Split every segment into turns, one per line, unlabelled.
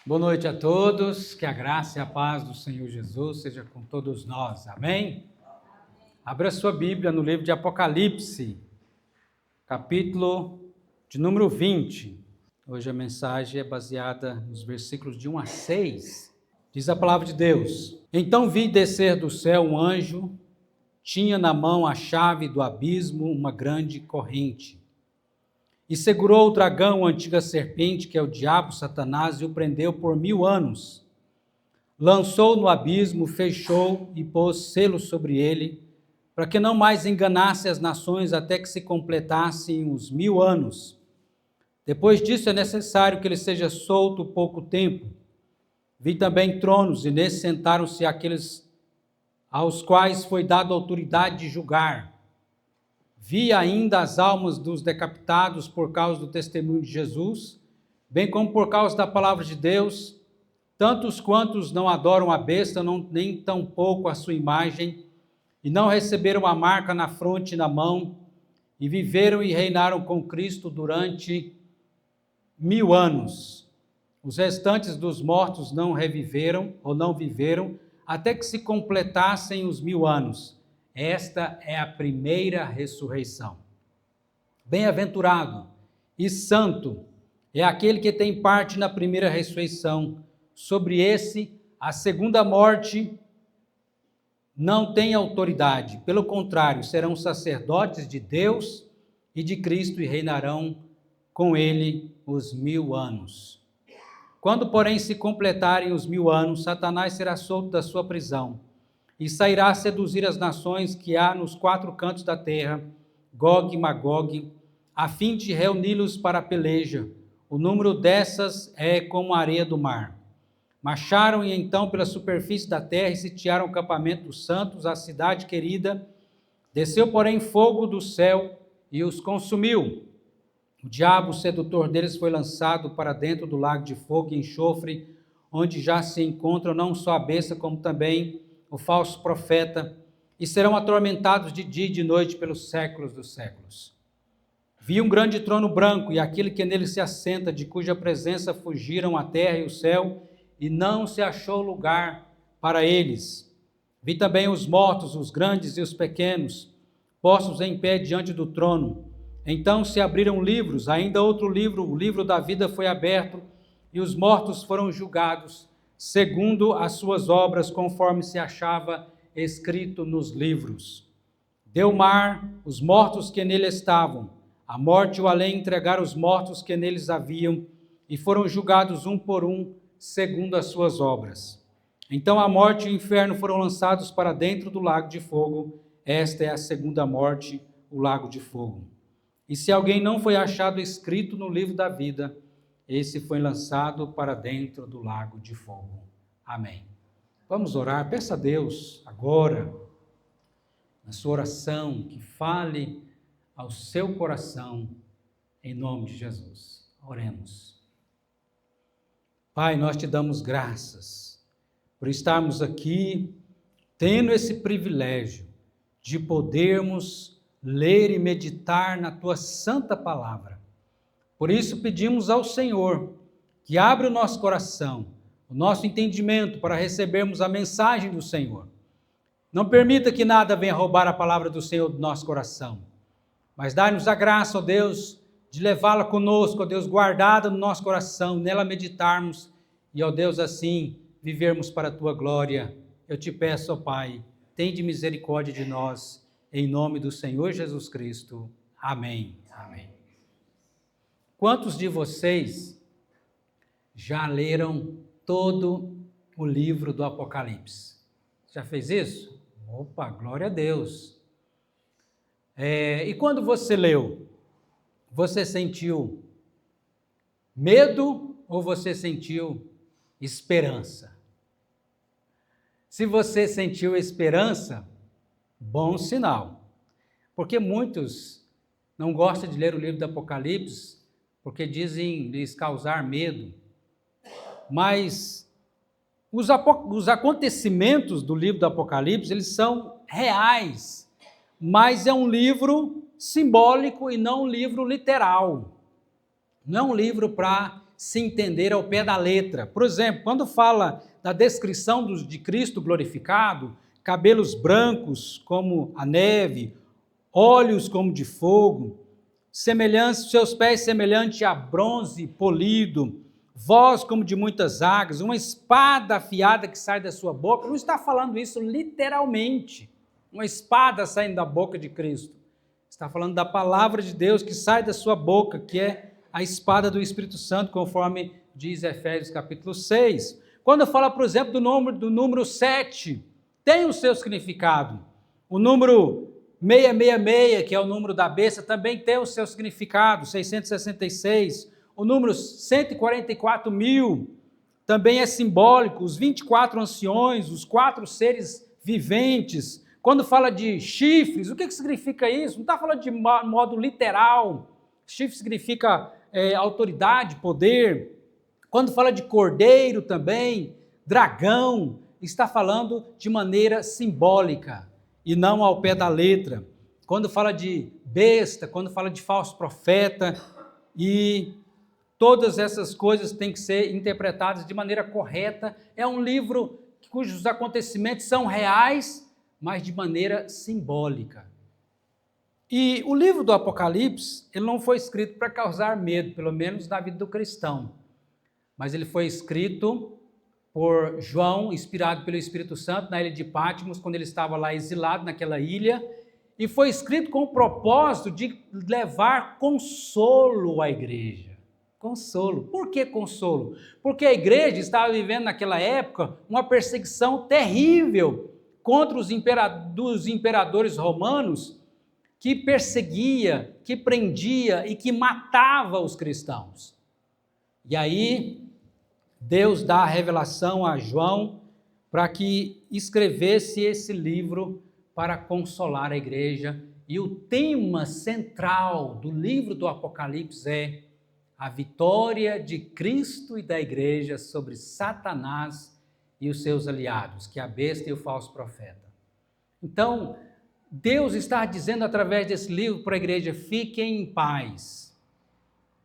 Boa noite a todos, que a graça e a paz do Senhor Jesus seja com todos nós, amém? Abra sua Bíblia no livro de Apocalipse, capítulo de número 20. Hoje a mensagem é baseada nos versículos de 1 a 6. Diz a palavra de Deus: Então vi descer do céu um anjo, tinha na mão a chave do abismo, uma grande corrente. E segurou o dragão, a antiga serpente, que é o diabo, Satanás, e o prendeu por 1000 anos. Lançou no abismo, fechou e pôs selo sobre ele, para que não mais enganasse as nações até que se completassem os 1000 anos. Depois disso é necessário que ele seja solto pouco tempo. Vi também tronos, e nesses sentaram-se aqueles aos quais foi dada autoridade de julgar. Vi ainda as almas dos decapitados por causa do testemunho de Jesus, bem como por causa da palavra de Deus, tantos quantos não adoram a besta, nem tampouco a sua imagem, e não receberam a marca na fronte e na mão, e viveram e reinaram com Cristo durante 1000 anos. Os restantes dos mortos não reviveram, ou não viveram, até que se completassem os 1000 anos. Esta é a primeira ressurreição. Bem-aventurado e santo é aquele que tem parte na primeira ressurreição. Sobre esse, a segunda morte não tem autoridade. Pelo contrário, serão sacerdotes de Deus e de Cristo e reinarão com ele os 1000 anos. Quando, porém, se completarem os 1000 anos, Satanás será solto da sua prisão e sairá a seduzir as nações que há nos 4 cantos da terra, Gog e Magog, a fim de reuni-los para a peleja. O número dessas é como a areia do mar. Marcharam então pela superfície da terra e sitiaram o acampamento dos santos, a cidade querida. Desceu, porém, fogo do céu e os consumiu. O diabo, o sedutor deles, foi lançado para dentro do lago de fogo e enxofre, onde já se encontram não só a besta, como também o falso profeta, e serão atormentados de dia e de noite pelos séculos dos séculos. Vi um grande trono branco, e aquele que nele se assenta, de cuja presença fugiram a terra e o céu, e não se achou lugar para eles. Vi também os mortos, os grandes e os pequenos, postos em pé diante do trono. Então se abriram livros, ainda outro livro, o livro da vida foi aberto, e os mortos foram julgados, segundo as suas obras, conforme se achava escrito nos livros. Deu o mar os mortos que nele estavam, a morte e o além entregaram os mortos que neles haviam, e foram julgados um por um, segundo as suas obras. Então a morte e o inferno foram lançados para dentro do lago de fogo. Esta é a segunda morte, o lago de fogo. E se alguém não foi achado escrito no livro da vida, esse foi lançado para dentro do lago de fogo. Amém. Vamos orar. Peça a Deus agora, na sua oração, que fale ao seu coração, em nome de Jesus. Oremos. Pai, nós te damos graças por estarmos aqui, tendo esse privilégio de podermos ler e meditar na tua santa palavra. Por isso pedimos ao Senhor que abra o nosso coração, o nosso entendimento para recebermos a mensagem do Senhor. Não permita que nada venha roubar a palavra do Senhor do nosso coração, mas dai-nos a graça, ó Deus, de levá-la conosco, ó Deus, guardada no nosso coração, nela meditarmos e, ó Deus, assim vivermos para a tua glória. Eu te peço, ó Pai, tende misericórdia de nós, em nome do Senhor Jesus Cristo. Amém. Amém. Quantos de vocês já leram todo o livro do Apocalipse? Já fez isso? Opa, glória a Deus! E quando você leu, você sentiu medo ou você sentiu esperança? Se você sentiu esperança, bom sinal, porque muitos não gostam de ler o livro do Apocalipse, porque dizem lhes causar medo, mas os acontecimentos do livro do Apocalipse, eles são reais, mas é um livro simbólico e não um livro literal, não é um livro para se entender ao pé da letra. Por exemplo, quando fala da descrição de Cristo glorificado, cabelos brancos como a neve, olhos como de fogo, seus pés semelhantes a bronze polido, voz como de muitas águas, uma espada afiada que sai da sua boca. Não está falando isso literalmente, uma espada saindo da boca de Cristo. Está falando da palavra de Deus que sai da sua boca, que é a espada do Espírito Santo, conforme diz Efésios capítulo 6. Quando fala, por exemplo, do número 7, tem o seu significado. O número 666, que é o número da besta, também tem o seu significado, 666. O número 144.000 também é simbólico, os 24 anciões, os 4 seres viventes. Quando fala de chifres, o que significa isso? Não está falando de modo literal. Chifre significa autoridade, poder. Quando fala de cordeiro também, dragão, está falando de maneira simbólica e não ao pé da letra. Quando fala de besta, quando fala de falso profeta, e todas essas coisas têm que ser interpretadas de maneira correta. É um livro cujos acontecimentos são reais, mas de maneira simbólica. E o livro do Apocalipse, ele não foi escrito para causar medo, pelo menos na vida do cristão, mas ele foi escrito por João, inspirado pelo Espírito Santo, na ilha de Patmos, quando ele estava lá exilado naquela ilha, e foi escrito com o propósito de levar consolo à igreja. Consolo. Por que consolo? Porque a igreja estava vivendo naquela época uma perseguição terrível contra os imperadores romanos, que perseguia, que prendia e que matava os cristãos. E aí, Deus dá a revelação a João para que escrevesse esse livro para consolar a igreja. E o tema central do livro do Apocalipse é a vitória de Cristo e da igreja sobre Satanás e os seus aliados, que é a besta e o falso profeta. Então, Deus está dizendo através desse livro para a igreja: fiquem em paz,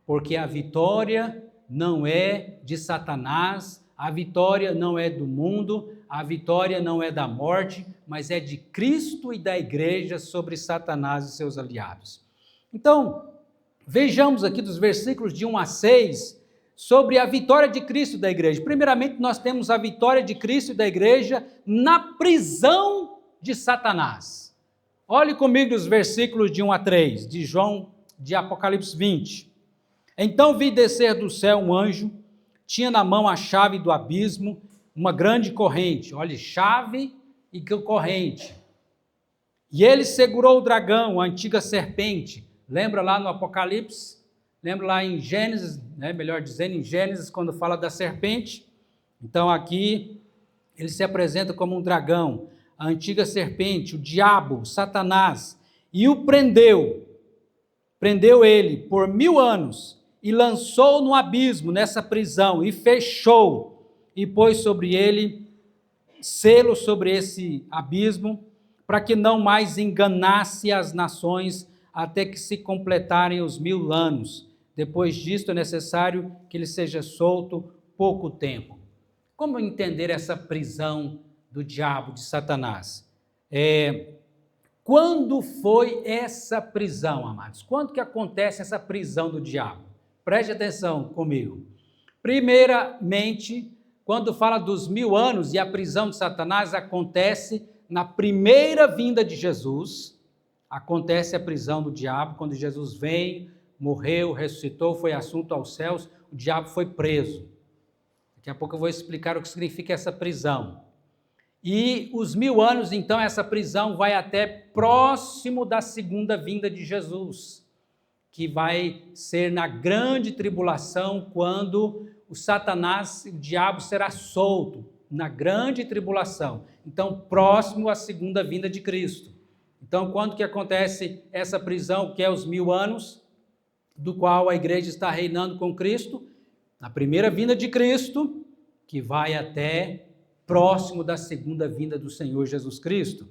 porque a vitória não é de Satanás, a vitória não é do mundo, a vitória não é da morte, mas é de Cristo e da igreja sobre Satanás e seus aliados. Então, vejamos aqui dos versículos de 1 a 6 sobre a vitória de Cristo e da igreja. Primeiramente, nós temos a vitória de Cristo e da igreja na prisão de Satanás. Olhe comigo os versículos de 1 a 3, de Apocalipse 20. Então vi descer do céu um anjo, tinha na mão a chave do abismo, uma grande corrente. Olhe, chave e corrente. E ele segurou o dragão, a antiga serpente. Lembra lá no Apocalipse? Lembra lá em Gênesis, melhor dizendo, em Gênesis, quando fala da serpente? Então aqui ele se apresenta como um dragão, a antiga serpente, o diabo, Satanás, e o prendeu ele por 1000 anos, e lançou no abismo, nessa prisão, e fechou, e pôs sobre ele selo sobre esse abismo, para que não mais enganasse as nações, até que se completarem os 1000 anos. Depois disto é necessário que ele seja solto pouco tempo. Como entender essa prisão do diabo, de Satanás? Quando foi essa prisão, amados? Quando que acontece essa prisão do diabo? Preste atenção comigo. Primeiramente, quando fala dos 1000 anos e a prisão de Satanás acontece na primeira vinda de Jesus. Acontece a prisão do diabo, quando Jesus vem, morreu, ressuscitou, foi assunto aos céus, o diabo foi preso. Daqui a pouco eu vou explicar o que significa essa prisão. E os 1000 anos, então, essa prisão vai até próximo da segunda vinda de Jesus, que vai ser na grande tribulação, quando o Satanás, o diabo, será solto, na grande tribulação. Então, próximo à segunda vinda de Cristo. Então, quando que acontece essa prisão, que é os 1000 anos, do qual a igreja está reinando com Cristo? Na primeira vinda de Cristo, que vai até próximo da segunda vinda do Senhor Jesus Cristo.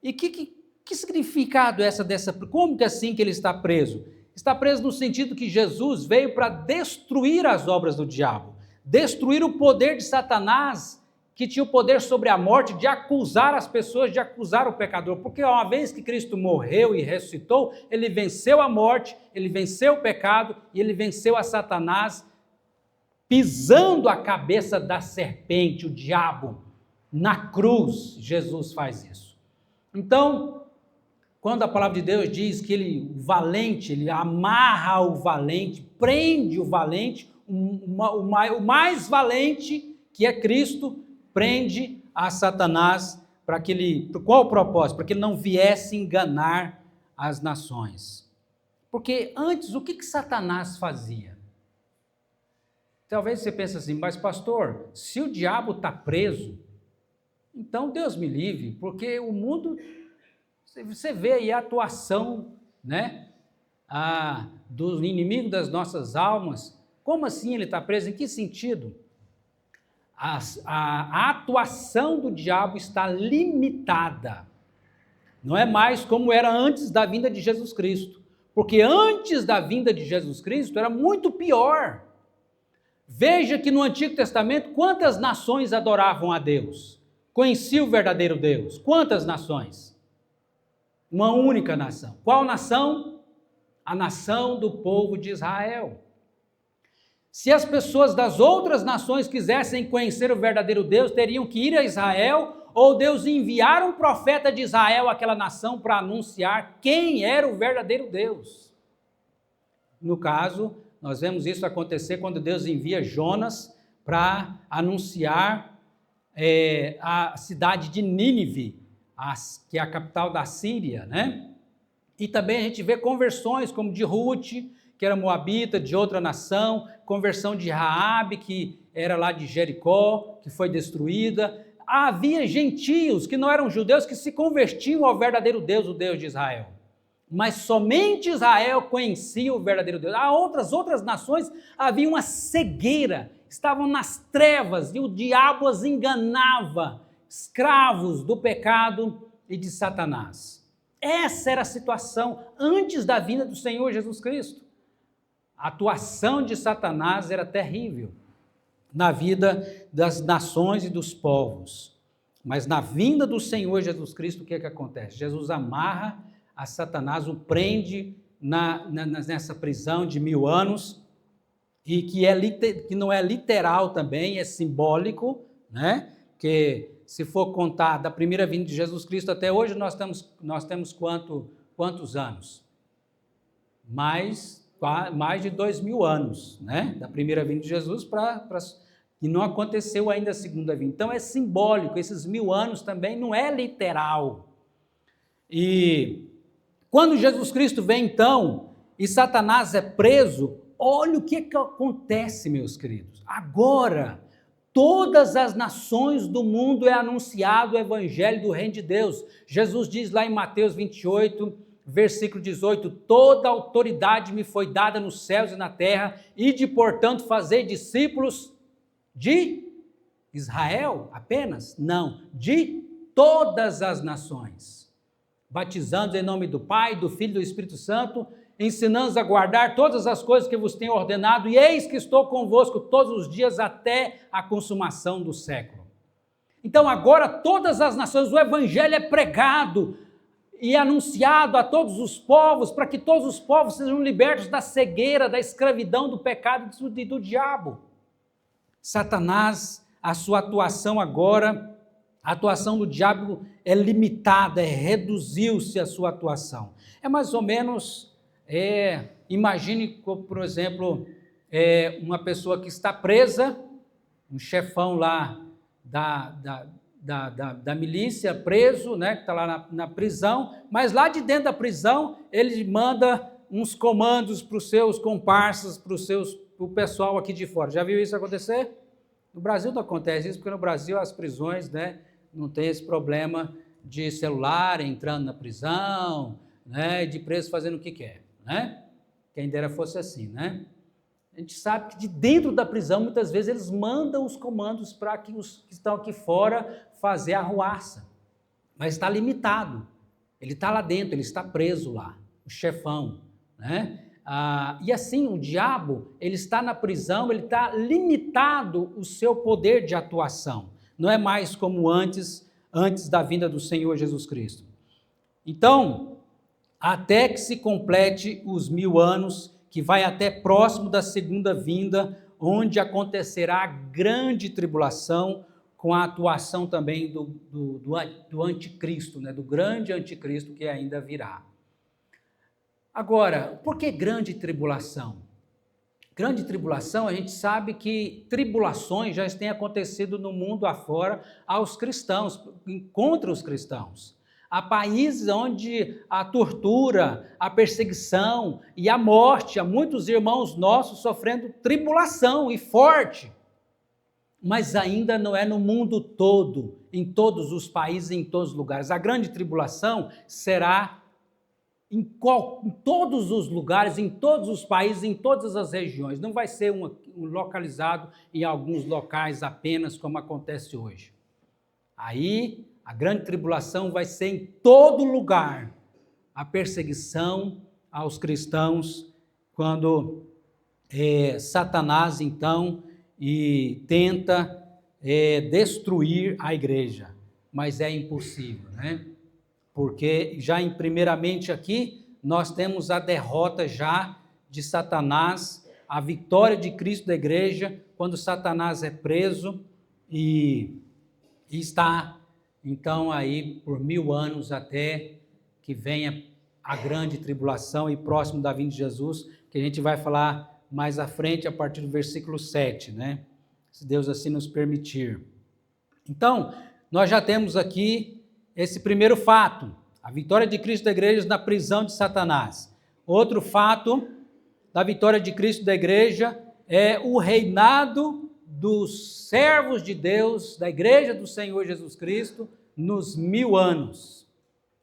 E que significado é essa dessa? Como que é assim que ele está preso? Está preso no sentido que Jesus veio para destruir as obras do diabo, destruir o poder de Satanás, que tinha o poder sobre a morte, de acusar as pessoas, de acusar o pecador. Porque uma vez que Cristo morreu e ressuscitou, ele venceu a morte, ele venceu o pecado e ele venceu a Satanás, pisando a cabeça da serpente, o diabo, na cruz. Jesus faz isso. Então, quando a palavra de Deus diz que o valente, ele amarra o valente, prende o valente, o mais valente, que é Cristo, prende a Satanás para que ele, qual o propósito? Para que ele não viesse enganar as nações. Porque antes, o que Satanás fazia? Talvez você pense assim, mas pastor, se o diabo está preso, então Deus me livre, porque o mundo, você vê aí a atuação, né, do inimigo das nossas almas. Como assim ele está preso? Em que sentido? A atuação do diabo está limitada. Não é mais como era antes da vinda de Jesus Cristo. Porque antes da vinda de Jesus Cristo era muito pior. Veja que no Antigo Testamento, quantas nações adoravam a Deus? Conheciam o verdadeiro Deus? Quantas nações? Uma única nação. Qual nação? A nação do povo de Israel. Se as pessoas das outras nações quisessem conhecer o verdadeiro Deus, teriam que ir a Israel, ou Deus enviar um profeta de Israel àquela nação para anunciar quem era o verdadeiro Deus. No caso, nós vemos isso acontecer quando Deus envia Jonas para anunciar a cidade de Nínive, que é a capital da Síria, né? E também a gente vê conversões como de Ruth, que era moabita, de outra nação, conversão de Raabe, que era lá de Jericó, que foi destruída. Havia gentios que não eram judeus que se convertiam ao verdadeiro Deus, o Deus de Israel. Mas somente Israel conhecia o verdadeiro Deus. Outras nações havia uma cegueira, estavam nas trevas e o diabo as enganava, escravos do pecado e de Satanás. Essa era a situação antes da vinda do Senhor Jesus Cristo. A atuação de Satanás era terrível na vida das nações e dos povos. Mas na vinda do Senhor Jesus Cristo, o que acontece? Jesus amarra a Satanás, o prende nessa prisão de 1000 anos, e que não é literal também, é simbólico, né? Que se for contar da primeira vinda de Jesus Cristo até hoje, nós temos quantos anos? Mais de 2000 anos, né? Da primeira vinda de Jesus e não aconteceu ainda a segunda vinda. Então é simbólico, esses 1000 anos também não é literal. E quando Jesus Cristo vem então, e Satanás é preso, olha o que acontece, meus queridos. Agora, todas as nações do mundo é anunciado o evangelho do reino de Deus. Jesus diz lá em Mateus 28, versículo 18, toda autoridade me foi dada nos céus e na terra, e de, portanto, fazer discípulos de Israel apenas? Não, de todas as nações, batizando em nome do Pai, do Filho e do Espírito Santo, ensinando-os a guardar todas as coisas que vos tenho ordenado, e eis que estou convosco todos os dias até a consumação do século. Então agora todas as nações, o evangelho é pregado e anunciado a todos os povos, para que todos os povos sejam libertos da cegueira, da escravidão, do pecado e do diabo. Satanás, a sua atuação agora, a atuação do diabo é limitada, reduziu-se a sua atuação. É mais ou menos, imagine, por exemplo, uma pessoa que está presa, um chefão lá da milícia, preso, né, que está lá na prisão, mas lá de dentro da prisão, ele manda uns comandos para os seus comparsas, para o pessoal aqui de fora. Já viu isso acontecer? No Brasil não acontece isso, porque no Brasil as prisões, né, não tem esse problema de celular entrando na prisão, né, de preso fazendo o que quer, né? Quem dera fosse assim, né? A gente sabe que de dentro da prisão, muitas vezes, eles mandam os comandos para que os que estão aqui fora fazer a arruaça. Mas está limitado. Ele está lá dentro, ele está preso lá, o chefão, né? E assim, o diabo, ele está na prisão, ele está limitado o seu poder de atuação. Não é mais como antes da vinda do Senhor Jesus Cristo. Então, até que se complete os 1000 anos, que vai até próximo da segunda vinda, onde acontecerá a grande tribulação, com a atuação também do anticristo, né? Do grande anticristo que ainda virá. Agora, por que grande tribulação? Grande tribulação, a gente sabe que tribulações já têm acontecido no mundo afora aos cristãos, contra os cristãos. Há países onde a tortura, a perseguição e a morte, há muitos irmãos nossos sofrendo tribulação e forte. Mas ainda não é no mundo todo, em todos os países, em todos os lugares. A grande tribulação será em todos os lugares, em todos os países, em todas as regiões. Não vai ser localizado em alguns locais apenas, como acontece hoje. Aí, a grande tribulação vai ser em todo lugar. A perseguição aos cristãos, quando Satanás, então, tenta destruir a igreja. Mas é impossível, né? Porque já primeiramente aqui, nós temos a derrota já de Satanás, a vitória de Cristo da igreja, quando Satanás é preso e está, então, aí por 1000 anos até que venha a grande tribulação e próximo da vinda de Jesus, que a gente vai falar mais à frente, a partir do versículo 7, né? Se Deus assim nos permitir. Então, nós já temos aqui esse primeiro fato, a vitória de Cristo da igreja na prisão de Satanás. Outro fato da vitória de Cristo da igreja é o reinado dos servos de Deus, da igreja do Senhor Jesus Cristo, nos 1000 anos.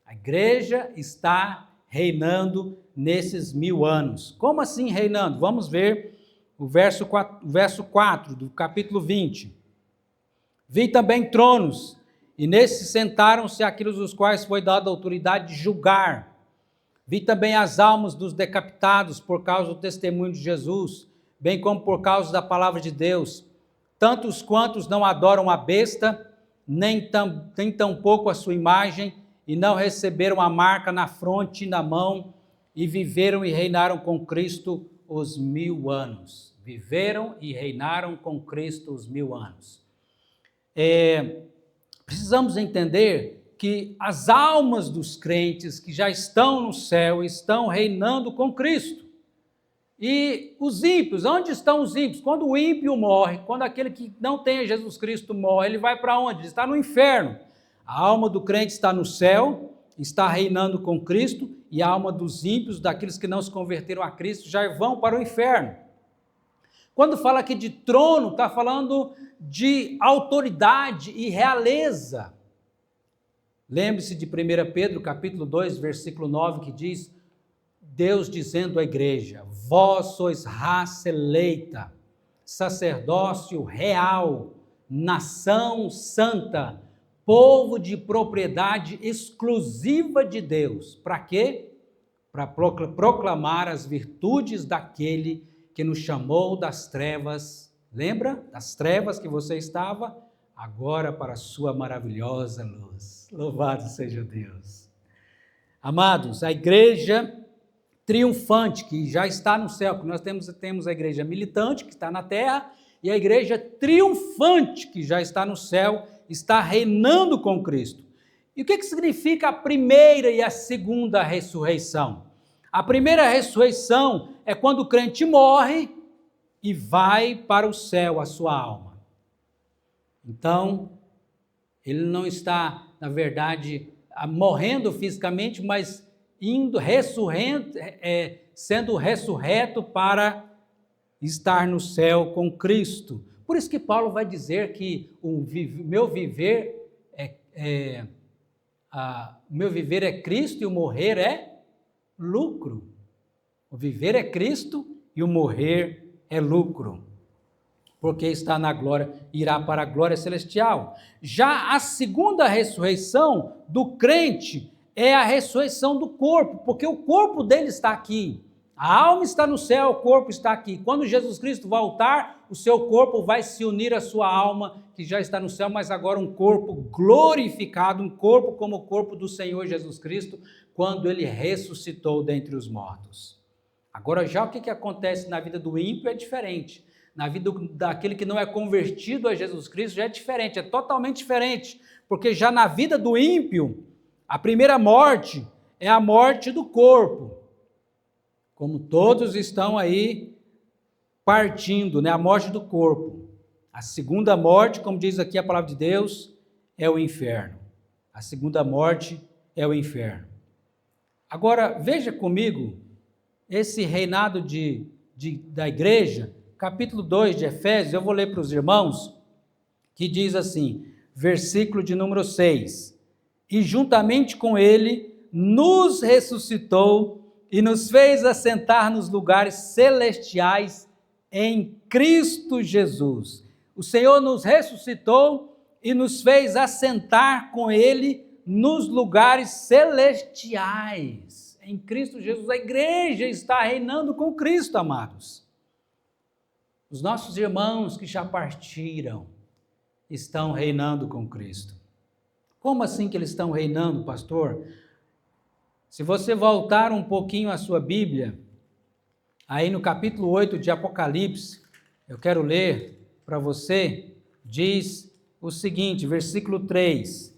A igreja está reinando nesses 1000 anos. Como assim reinando? Vamos ver o verso 4 do capítulo 20. Vi também tronos, e nesses sentaram-se aqueles dos quais foi dada a autoridade de julgar. Vi também as almas dos decapitados por causa do testemunho de Jesus, bem como por causa da palavra de Deus, tantos quantos não adoram a besta, nem tampouco a sua imagem, e não receberam a marca na fronte e na mão, e viveram e reinaram com Cristo os 1000 anos. Viveram e reinaram com Cristo os 1000 anos. Precisamos entender que as almas dos crentes que já estão no céu estão reinando com Cristo. E os ímpios, onde estão os ímpios? Quando o ímpio morre, quando aquele que não tem Jesus Cristo morre, ele vai para onde? Ele está no inferno. A alma do crente está no céu, está reinando com Cristo, e a alma dos ímpios, daqueles que não se converteram a Cristo, já vão para o inferno. Quando fala aqui de trono, está falando de autoridade e realeza. Lembre-se de 1 Pedro, capítulo 2, versículo 9, que diz, Deus dizendo à igreja, vós sois raça eleita, sacerdócio real, nação santa, povo de propriedade exclusiva de Deus. Para quê? Para proclamar as virtudes daquele que nos chamou das trevas, lembra? Das trevas que você estava, agora para a sua maravilhosa luz. Louvado seja Deus. Amados, a igreja triunfante, que já está no céu, que nós temos a igreja militante, que está na terra, e a igreja triunfante, que já está no céu, está reinando com Cristo. E o que significa a primeira e a segunda ressurreição? A primeira ressurreição é quando o crente morre e vai para o céu, a sua alma. Então, ele não está, na verdade, morrendo fisicamente, mas sendo ressurreto para estar no céu com Cristo. Por isso que Paulo vai dizer que o meu viver é Cristo e o morrer é lucro. O viver é Cristo e o morrer é lucro. Porque está na glória, irá para a glória celestial. Já a segunda ressurreição do crente é a ressurreição do corpo, porque o corpo dele está aqui. A alma está no céu, o corpo está aqui. Quando Jesus Cristo voltar, o seu corpo vai se unir à sua alma, que já está no céu, mas agora um corpo glorificado, um corpo como o corpo do Senhor Jesus Cristo, quando ele ressuscitou dentre os mortos. Agora, já o que acontece na vida do ímpio é diferente. Na vida daquele que não é convertido a Jesus Cristo já é diferente, é totalmente diferente. Porque já na vida do ímpio, a primeira morte é a morte do corpo. Como todos estão aí partindo, né? A morte do corpo. A segunda morte, como diz aqui a palavra de Deus, é o inferno. A segunda morte é o inferno. Agora, veja comigo esse reinado da igreja, capítulo 2 de Efésios, eu vou ler para os irmãos, que diz assim, versículo de número 6, e juntamente com ele nos ressuscitou e nos fez assentar nos lugares celestiais em Cristo Jesus. O Senhor nos ressuscitou e nos fez assentar com ele nos lugares celestiais. Em Cristo Jesus, a igreja está reinando com Cristo, amados. Os nossos irmãos que já partiram estão reinando com Cristo. Como assim que eles estão reinando, pastor? Se você voltar um pouquinho à sua Bíblia, aí no capítulo 8 de Apocalipse, eu quero ler para você, diz o seguinte, versículo 3,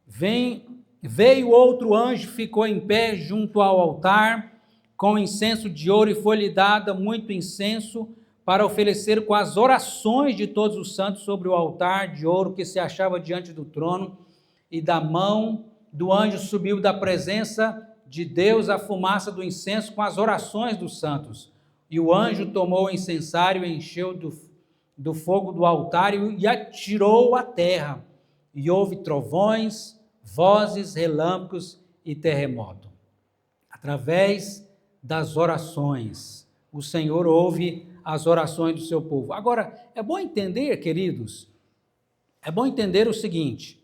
veio outro anjo, ficou em pé junto ao altar, com incenso de ouro, e foi-lhe dado muito incenso para oferecer com as orações de todos os santos sobre o altar de ouro que se achava diante do trono, e da mão do anjo subiu da presença de Deus a fumaça do incenso com as orações dos santos. E o anjo tomou o incensário, encheu do fogo do altar e atirou à terra. E houve trovões, vozes, relâmpagos e terremoto. Através das orações, o Senhor ouve as orações do seu povo. Agora, é bom entender, queridos, é bom entender o seguinte,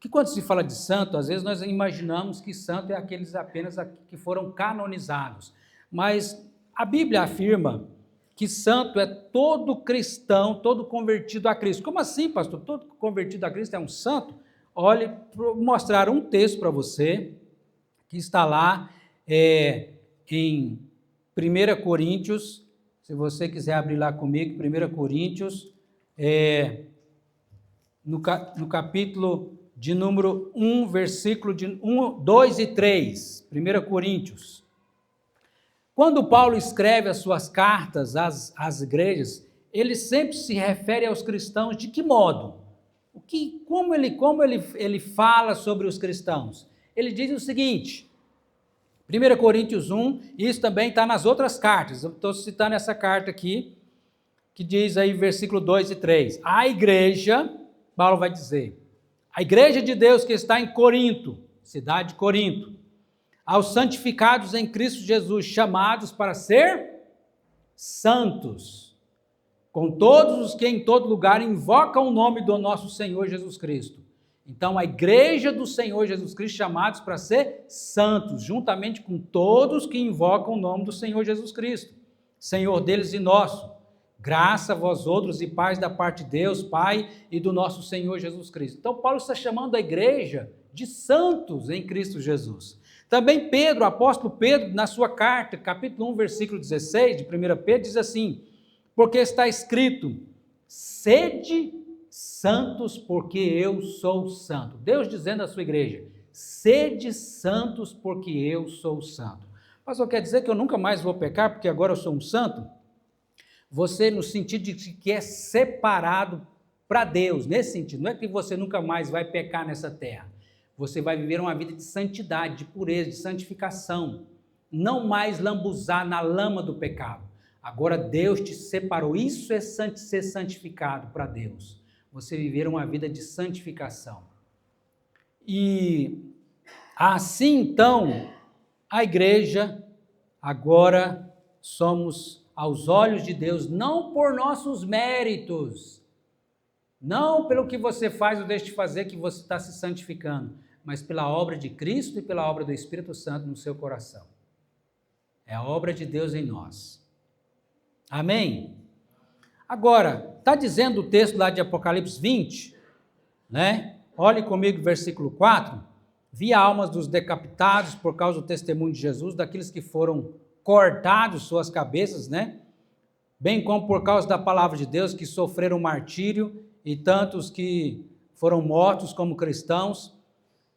que quando se fala de santo, às vezes nós imaginamos que santo é aqueles apenas que foram canonizados, mas a Bíblia afirma que santo é todo cristão, todo convertido a Cristo. Como assim, pastor? Todo convertido a Cristo é um santo? Olhe, vou mostrar um texto para você, que está lá em 1 Coríntios, se você quiser abrir lá comigo, 1 Coríntios, no capítulo de número 1, versículo de 2 e 3, 1 Coríntios. Quando Paulo escreve as suas cartas às igrejas, ele sempre se refere aos cristãos de que modo? Como ele fala sobre os cristãos? Ele diz o seguinte, 1 Coríntios 1, isso também está nas outras cartas, eu estou citando essa carta aqui, que diz aí versículo 2 e 3, a igreja, Paulo vai dizer, a igreja de Deus que está em Corinto, cidade de Corinto, aos santificados em Cristo Jesus, chamados para ser santos, com todos os que em todo lugar invocam o nome do nosso Senhor Jesus Cristo. Então, a igreja do Senhor Jesus Cristo, chamados para ser santos, juntamente com todos que invocam o nome do Senhor Jesus Cristo, Senhor deles e nosso. Graça a vós outros e paz da parte de Deus, Pai, e do nosso Senhor Jesus Cristo. Então, Paulo está chamando a igreja de santos em Cristo Jesus. Também Pedro, o apóstolo Pedro, na sua carta, capítulo 1, versículo 16, de 1 Pedro, diz assim, porque está escrito, sede santos, porque eu sou santo. Deus dizendo à sua igreja, sede santos, porque eu sou santo. Pastor, quer dizer que eu nunca mais vou pecar, porque agora eu sou um santo? Você, no sentido de que é separado para Deus, nesse sentido, não é que você nunca mais vai pecar nessa terra, você vai viver uma vida de santidade, de pureza, de santificação, não mais lambuzar na lama do pecado. Agora Deus te separou, isso é ser santificado para Deus, você viver uma vida de santificação. E assim então, a igreja, agora somos aos olhos de Deus, não por nossos méritos, não pelo que você faz ou deixa de fazer que você está se santificando, mas pela obra de Cristo e pela obra do Espírito Santo no seu coração. É a obra de Deus em nós. Amém? Agora, está dizendo o texto lá de Apocalipse 20, né? Olhe comigo versículo 4. Vi almas dos decapitados por causa do testemunho de Jesus, daqueles que foram cortados suas cabeças, né? Bem como por causa da palavra de Deus, que sofreram martírio, e tantos que foram mortos como cristãos,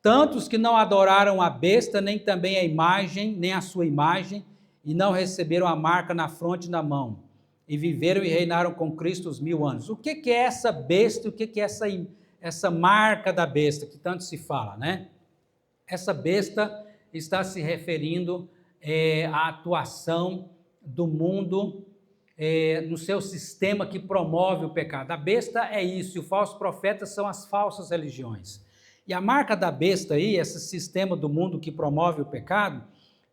tantos que não adoraram a besta, nem também a imagem, nem a sua imagem, e não receberam a marca na fronte e na mão, e viveram e reinaram com Cristo os 1000 anos. O que é essa besta, o que é essa marca da besta, que tanto se fala, né? Essa besta está se referindo à atuação do mundo no seu sistema que promove o pecado. A besta é isso, e os falsos profetas são as falsas religiões. E a marca da besta aí, esse sistema do mundo que promove o pecado,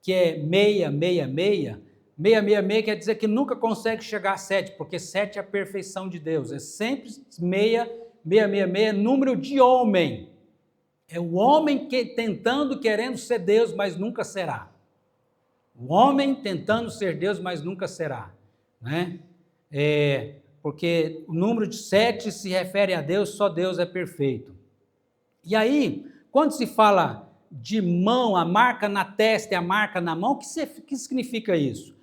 que é 666, 666 quer dizer que nunca consegue chegar a 7, porque 7 é a perfeição de Deus, é sempre 666 é número de homem. É o homem querendo ser Deus, mas nunca será. O homem tentando ser Deus, mas nunca será. Né? Porque o número de 7 se refere a Deus, só Deus é perfeito. E aí, quando se fala de mão, a marca na testa e a marca na mão, o que significa isso?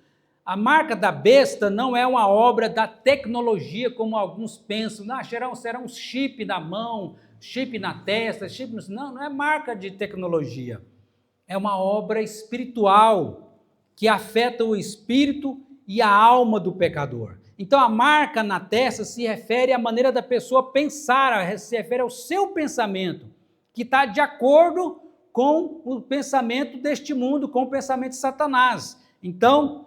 A marca da besta não é uma obra da tecnologia, como alguns pensam, será um chip na mão, chip na testa, chip no... Não é marca de tecnologia. É uma obra espiritual que afeta o espírito e a alma do pecador. Então, a marca na testa se refere à maneira da pessoa pensar, se refere ao seu pensamento, que está de acordo com o pensamento deste mundo, com o pensamento de Satanás. Então,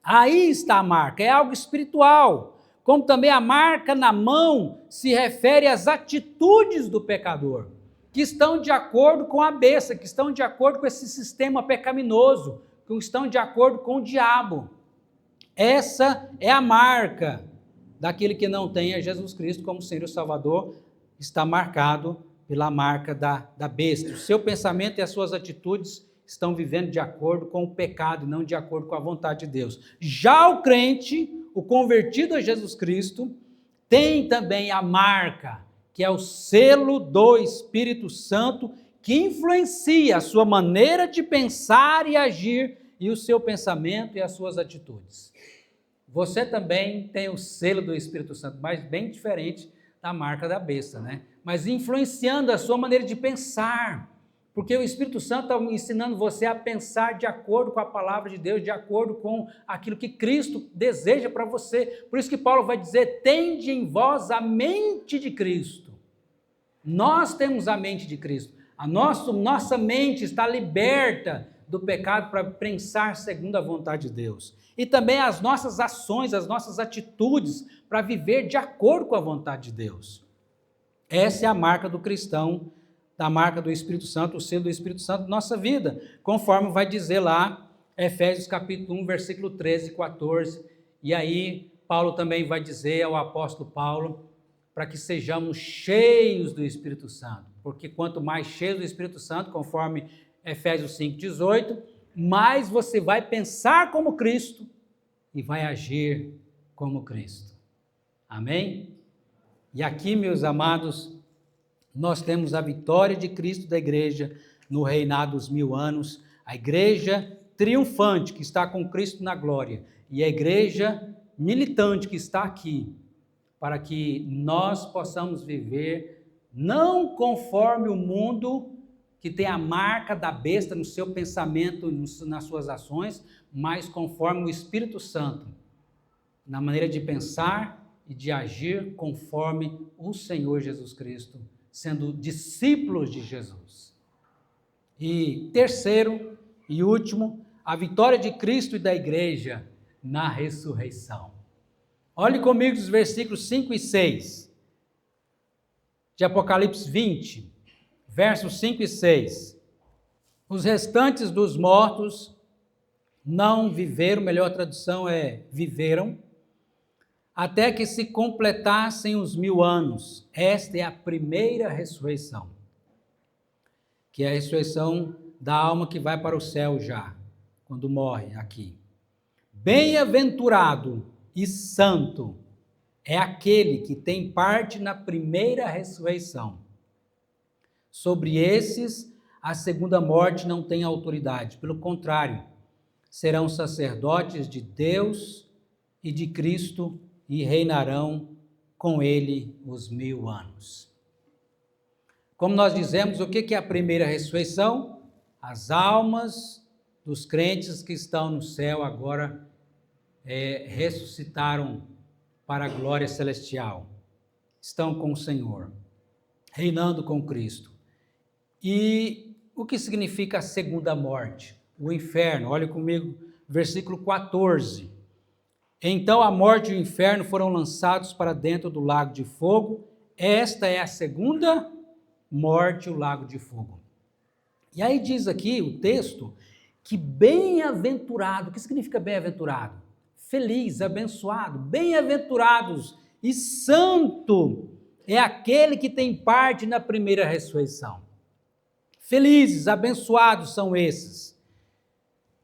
aí está a marca, é algo espiritual. Como também a marca na mão se refere às atitudes do pecador, que estão de acordo com a besta, que estão de acordo com esse sistema pecaminoso, que estão de acordo com o diabo. Essa é a marca daquele que não tem a Jesus Cristo como Senhor e Salvador, está marcado pela marca da besta. O seu pensamento e as suas atitudes estão vivendo de acordo com o pecado e não de acordo com a vontade de Deus. Já o crente, o convertido a Jesus Cristo, tem também a marca, que é o selo do Espírito Santo, que influencia a sua maneira de pensar e agir, e o seu pensamento e as suas atitudes. Você também tem o selo do Espírito Santo, mas bem diferente da marca da besta, né? Mas influenciando a sua maneira de pensar, porque o Espírito Santo está ensinando você a pensar de acordo com a palavra de Deus, de acordo com aquilo que Cristo deseja para você. Por isso que Paulo vai dizer, tende em vós a mente de Cristo. Nós temos a mente de Cristo. Nossa mente está liberta do pecado para pensar segundo a vontade de Deus. E também as nossas ações, as nossas atitudes para viver de acordo com a vontade de Deus. Essa é a marca do cristão, da marca do Espírito Santo, o selo do Espírito Santo na nossa vida, conforme vai dizer lá, Efésios capítulo 1, versículo 13 e 14, e aí Paulo também vai dizer ao apóstolo Paulo, para que sejamos cheios do Espírito Santo, porque quanto mais cheios do Espírito Santo, conforme Efésios 5, 18, mais você vai pensar como Cristo e vai agir como Cristo. Amém? E aqui, meus amados, nós temos a vitória de Cristo da igreja no reinado dos 1000 anos, a igreja triunfante que está com Cristo na glória e a igreja militante que está aqui, para que nós possamos viver não conforme o mundo que tem a marca da besta no seu pensamento, nas suas ações, mas conforme o Espírito Santo, na maneira de pensar e de agir conforme o Senhor Jesus Cristo, sendo discípulos de Jesus. E terceiro e último, a vitória de Cristo e da igreja na ressurreição. Olhe comigo os versículos 5 e 6 de Apocalipse 20, versos 5 e 6. Os restantes dos mortos não viveram, melhor tradução é viveram, até que se completassem os 1000 anos. Esta é a primeira ressurreição, que é a ressurreição da alma que vai para o céu já, quando morre aqui. Bem-aventurado e santo é aquele que tem parte na primeira ressurreição. Sobre esses, a segunda morte não tem autoridade. Pelo contrário, serão sacerdotes de Deus e de Cristo e reinarão com ele os 1000 anos. Como nós dizemos, o que é a primeira ressurreição? As almas dos crentes que estão no céu agora ressuscitaram para a glória celestial. Estão com o Senhor, reinando com Cristo. E o que significa a segunda morte? O inferno. Olha comigo, versículo 14. Então a morte e o inferno foram lançados para dentro do lago de fogo. Esta é a segunda morte, o lago de fogo. E aí diz aqui o texto que bem-aventurado, o que significa bem-aventurado? Feliz, abençoado, bem-aventurados e santo é aquele que tem parte na primeira ressurreição. Felizes, abençoados são esses.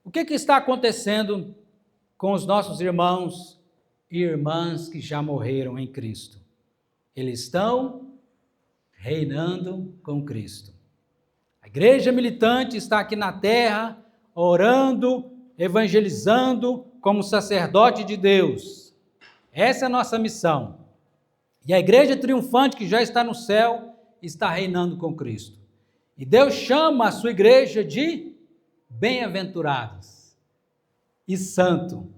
O que está acontecendo com os nossos irmãos e irmãs que já morreram em Cristo? Eles estão reinando com Cristo. A igreja militante está aqui na terra, orando, evangelizando como sacerdote de Deus. Essa é a nossa missão. E a igreja triunfante que já está no céu, está reinando com Cristo. E Deus chama a sua igreja de bem-aventurados e santo.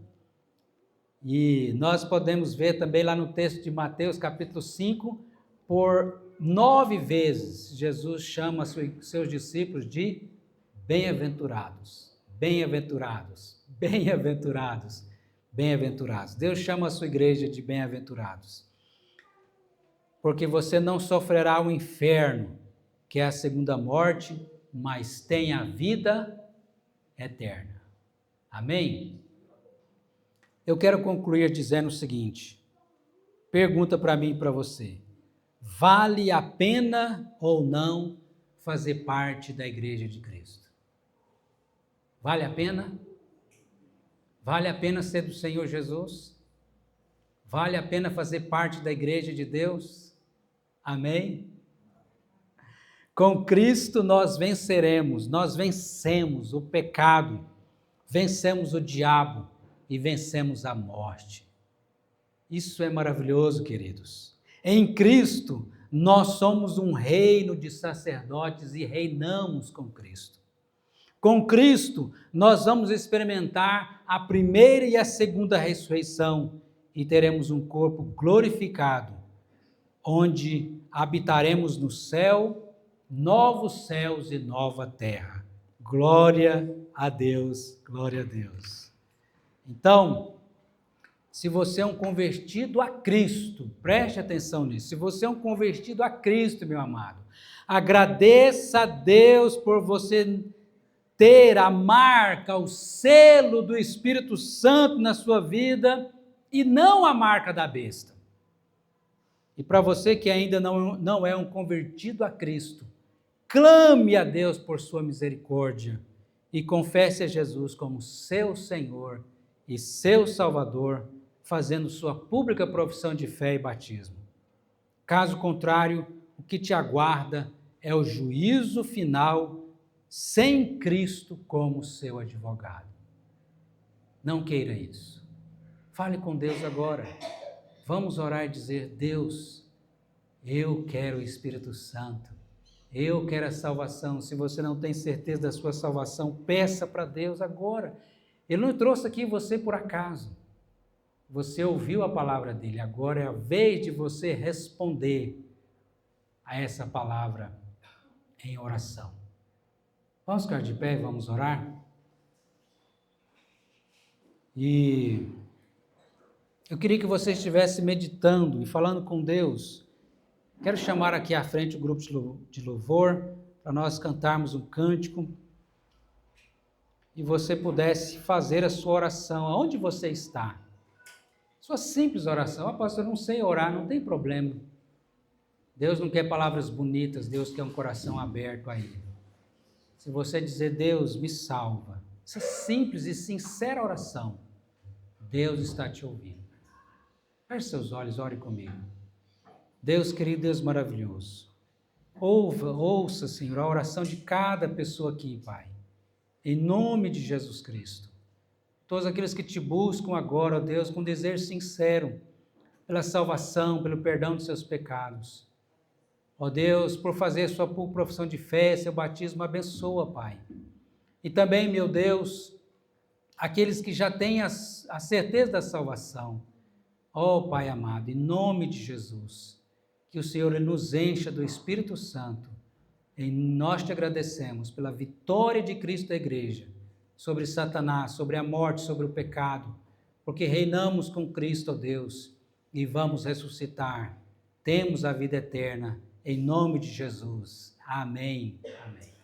E nós podemos ver também lá no texto de Mateus, capítulo 5, por 9 vezes, Jesus chama seus discípulos de bem-aventurados, bem-aventurados, bem-aventurados, bem-aventurados. Deus chama a sua igreja de bem-aventurados. Porque você não sofrerá o inferno, que é a segunda morte, mas tem a vida eterna. Amém? Eu quero concluir dizendo o seguinte, pergunta para mim e para você, vale a pena ou não fazer parte da igreja de Cristo? Vale a pena? Vale a pena ser do Senhor Jesus? Vale a pena fazer parte da igreja de Deus? Amém? Com Cristo nós venceremos, nós vencemos o pecado, vencemos o diabo e vencemos a morte. Isso é maravilhoso, queridos. Em Cristo nós somos um reino de sacerdotes e reinamos com Cristo. Com Cristo nós vamos experimentar a primeira e a segunda ressurreição e teremos um corpo glorificado, onde habitaremos no céu, novos céus e nova terra. Glória a Deus, glória a Deus. Então, se você é um convertido a Cristo, preste atenção nisso, se você é um convertido a Cristo, meu amado, agradeça a Deus por você ter a marca, o selo do Espírito Santo na sua vida e não a marca da besta. E para você que ainda não é um convertido a Cristo, clame a Deus por sua misericórdia e confesse a Jesus como seu Senhor e seu Salvador, fazendo sua pública profissão de fé e batismo. Caso contrário, o que te aguarda é o juízo final sem Cristo como seu advogado. Não queira isso. Fale com Deus agora. Vamos orar e dizer, Deus, eu quero o Espírito Santo. Eu quero a salvação. Se você não tem certeza da sua salvação, peça para Deus agora. Ele não trouxe aqui você por acaso. Você ouviu a palavra dele. Agora é a vez de você responder a essa palavra em oração. Vamos ficar de pé e vamos orar? E eu queria que você estivesse meditando e falando com Deus. Quero chamar aqui à frente o grupo de louvor, para nós cantarmos um cântico e você pudesse fazer a sua oração, aonde você está. Sua simples oração. Pastor, eu não sei orar, não tem problema. Deus não quer palavras bonitas, Deus quer um coração aberto a Ele. Se você dizer, Deus, me salva, essa simples e sincera oração, Deus está te ouvindo. Feche seus olhos, ore comigo. Deus querido, Deus maravilhoso. Ouça, Senhor, a oração de cada pessoa aqui, Pai. Em nome de Jesus Cristo. Todos aqueles que te buscam agora, ó Deus, com desejo sincero, pela salvação, pelo perdão dos seus pecados. Ó Deus, por fazer sua profissão de fé, seu batismo, abençoa, Pai. E também, meu Deus, aqueles que já têm a certeza da salvação. Ó Pai amado, em nome de Jesus, que o Senhor nos encha do Espírito Santo. E nós te agradecemos pela vitória de Cristo da igreja, sobre Satanás, sobre a morte, sobre o pecado, porque reinamos com Cristo, ó Deus, e vamos ressuscitar. Temos a vida eterna, em nome de Jesus. Amém. Amém.